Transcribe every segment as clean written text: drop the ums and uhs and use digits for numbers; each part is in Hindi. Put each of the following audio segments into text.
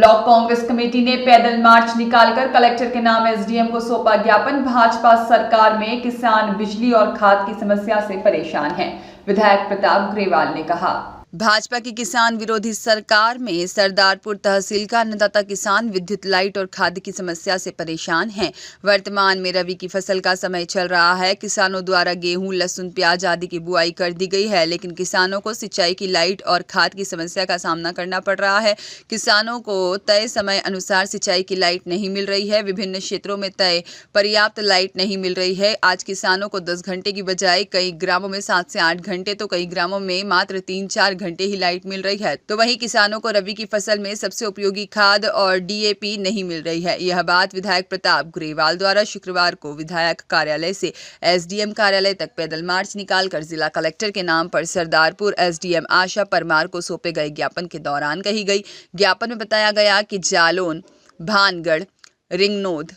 ब्लॉक कांग्रेस कमेटी ने पैदल मार्च निकालकर कलेक्टर के नाम एसडीएम को सौंपा ज्ञापन। भाजपा सरकार में किसान बिजली और खाद की समस्या से परेशान हैं, विधायक प्रताप ग्रेवाल ने कहा। भाजपा की किसान विरोधी सरकार में सरदारपुर तहसील का अन्नदाता किसान विद्युत, लाइट और खाद की समस्या से परेशान हैं। वर्तमान में रबी की फसल का समय चल रहा है। किसानों द्वारा गेहूं, लहसुन, प्याज आदि की बुआई कर दी गई है, लेकिन किसानों को सिंचाई की लाइट और खाद की समस्या का सामना करना पड़ रहा है। किसानों को तय समय अनुसार सिंचाई की लाइट नहीं मिल रही है। विभिन्न क्षेत्रों में तय पर्याप्त लाइट नहीं मिल रही है। आज किसानों को 10 घंटे की बजाय कई ग्रामों में 7 से 8 घंटे तो कई ग्रामों में मात्र 3-4 घंटे ही लाइट मिल रही है। तो वहीं किसानों को रबी की फसल में सबसे उपयोगी खाद और डीएपी नहीं मिल रही है। यह बात विधायक प्रताप ग्रेवाल द्वारा शुक्रवार को विधायक कार्यालय से एसडीएम कार्यालय तक पैदल मार्च निकालकर जिला कलेक्टर के नाम पर सरदारपुर एसडीएम आशा परमार को सौंपे गए ज्ञापन के दौरान कही गई। ज्ञापन में बताया गया कि जालोन, भानगढ़, रिंगनोद,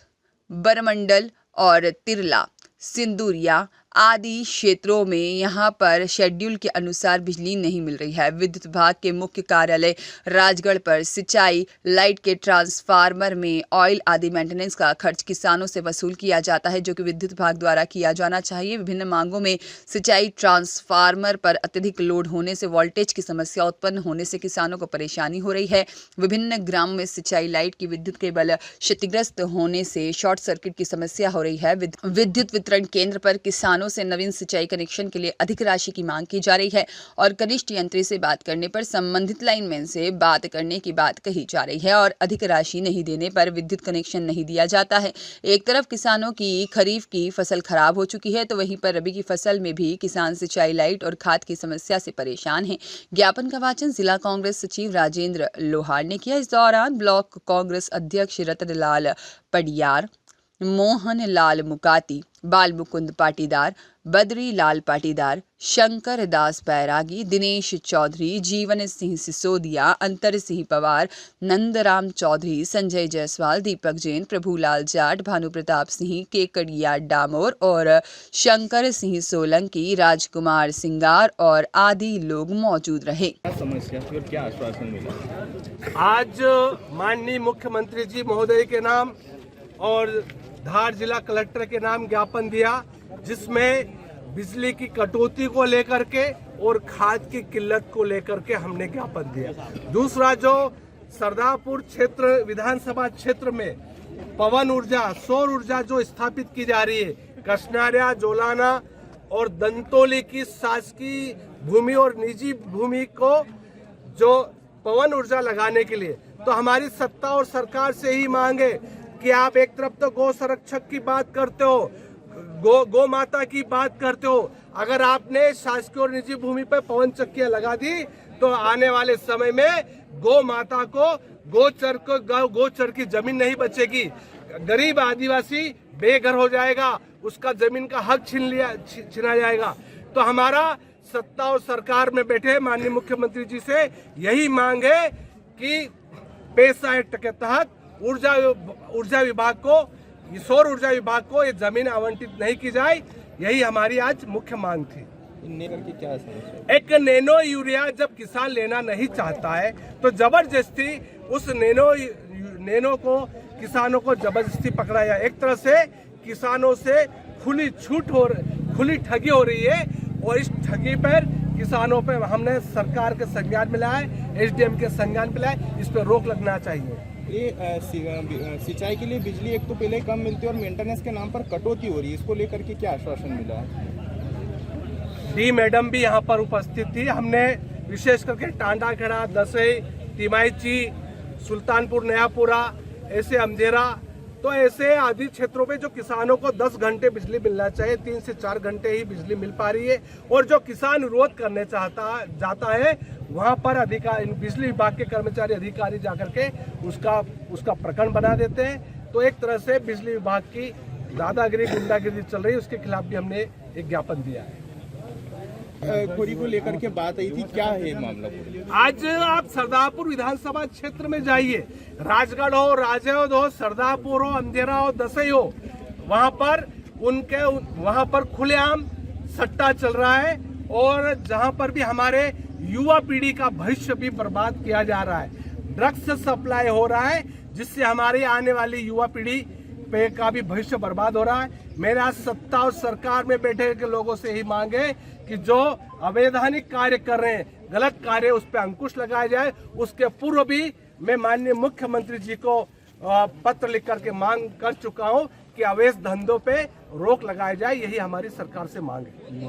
बरमंडल और तिरला, सिंदूरिया आदि क्षेत्रों में यहां पर शेड्यूल के अनुसार बिजली नहीं मिल रही है। विद्युत विभाग के मुख्य कार्यालय राजगढ़ पर सिंचाई लाइट के ट्रांसफार्मर में ऑयल आदि मेंटेनेंस का खर्च किसानों से वसूल किया जाता है, जो कि विद्युत विभाग द्वारा किया जाना चाहिए। विभिन्न मांगों में सिंचाई ट्रांसफार्मर पर अत्यधिक लोड होने से वोल्टेज की समस्या उत्पन्न होने से किसानों को परेशानी हो रही है। विभिन्न ग्रामों में सिंचाई लाइट की विद्युत केबल क्षतिग्रस्त होने से शॉर्ट सर्किट की समस्या हो रही है। विद्युत वितरण केंद्र पर किसानों से नवीन सिंचाई कनेक्शन के लिए अधिक राशि की मांग की जा रही है और कनिष्ठ यंत्री से बात करने पर संबंधित लाइनमैन से बात करने की बात कही जा रही है और अधिक राशि नहीं देने पर विद्युत कनेक्शन नहीं दिया जाता है। एक तरफ किसानों की खरीफ की फसल खराब हो चुकी है, तो वहीं पर रबी की फसल में भी किसान सिंचाई लाइट और खाद की समस्या से परेशान हैं। ज्ञापन का वाचन जिला कांग्रेस सचिव राजेंद्र लोहार ने किया। इस दौरान ब्लॉक कांग्रेस अध्यक्ष रतनलाल पडियार, मोहन लाल मुकाती, बाल मुकुंद पाटीदार, बद्री लाल पाटीदार, शंकर दास बैरागी, दिनेश चौधरी, जीवन सिंह सिसोदिया, अंतर सिंह पवार, नंदराम चौधरी, संजय जायसवाल, दीपक जैन, प्रभुलाल जाट, भानु प्रताप सिंह, केकड़िया डामोर और शंकर सिंह सोलंकी, राजकुमार सिंगार और आदि लोग मौजूद रहे। समस्या फिर क्या आश्वासन मिला? आज माननीय मुख्यमंत्री जी महोदय के नाम और धार जिला कलेक्टर के नाम ज्ञापन दिया, जिसमें बिजली की कटौती को लेकर के और खाद की किल्लत को लेकर के हमने ज्ञापन दिया। दूसरा, जो सरदारपुर क्षेत्र विधानसभा क्षेत्र में पवन ऊर्जा, सौर ऊर्जा जो स्थापित की जा रही है, कशनारिया, जोलाना और दंतोली की शासकीय भूमि और निजी भूमि को जो पवन ऊर्जा लगाने के लिए, तो हमारी सत्ता और सरकार से ही मांगे कि आप एक तरफ तो गौ संरक्षक की बात करते हो, गौ माता की बात करते हो, अगर आपने शासकीय और निजी भूमि पर पवन चक्कियां लगा दी तो आने वाले समय में गौ माता को गोचर की जमीन नहीं बचेगी। गरीब आदिवासी बेघर हो जाएगा, उसका जमीन का हक छीना जाएगा। तो हमारा सत्ता और सरकार में बैठे माननीय मुख्यमंत्री जी से यही मांग है कि पैसा एक्ट के तहत ऊर्जा विभाग को, सौर ऊर्जा विभाग को ये जमीन आवंटित नहीं की जाए। यही हमारी आज मुख्य मांग थी। की क्या समस्या? एक नैनो यूरिया जब किसान लेना नहीं चाहता है तो जबरदस्ती उस नैनो को किसानों को जबरदस्ती पकड़ा जाए। एक तरह से किसानों से खुली ठगी हो रही है और इस ठगी पर किसानों पर हमने सरकार के संज्ञान में लाए, एसडीएम के संज्ञान में लाए, इस पर रोक लगना चाहिए। ये सिंचाई के लिए बिजली एक तो पहले कम मिलती है और मेंटेनेंस के नाम पर कटौती हो रही है, इसको लेकर के क्या आश्वासन मिला? डी मैडम भी यहाँ पर उपस्थित थी। हमने विशेष करके टांडाखेड़ा, दसई, तिमाईची, सुल्तानपुर नयापुरा, ऐसे अमजेरा, तो ऐसे आदि क्षेत्रों में जो किसानों को 10 घंटे बिजली मिलना चाहिए, 3 से 4 घंटे ही बिजली मिल पा रही है। और जो किसान विरोध करने जाता है वहां पर बिजली विभाग के कर्मचारी अधिकारी जाकर के उसका प्रकरण बना देते हैं। तो एक तरह से बिजली विभाग की दादागिरी, गुंडागिरी चल रही है, उसके खिलाफ भी हमने एक ज्ञापन दिया है। खोरी को लेकर के बात आई थी, क्या है मामला? आज आप सरदारपुर विधानसभा क्षेत्र में जाइए, राजगढ़ हो, राजेवद हो, सरदारपुर हो, अंधेरा हो, दसई हो, वहां पर खुलेआम सट्टा चल रहा है और जहां पर भी हमारे युवा पीढ़ी का भविष्य भी बर्बाद किया जा रहा है। ड्रग्स सप्लाई हो रहा है, जिससे हमारी आने वाली युवा पीढ़ी पे का भी भविष्य बर्बाद हो रहा है। मेरे आज सत्ता और सरकार में बैठे के लोगों से ही मांगे कि जो अवैधानिक कार्य कर रहे हैं, गलत कार्य, उस पर अंकुश लगाया जाए। उसके पूर्व भी मैं माननीय मुख्यमंत्री जी को पत्र लिख करके मांग कर चुका हूं कि अवैध धंधों पे रोक लगाई जाए। यही हमारी सरकार से मांग है।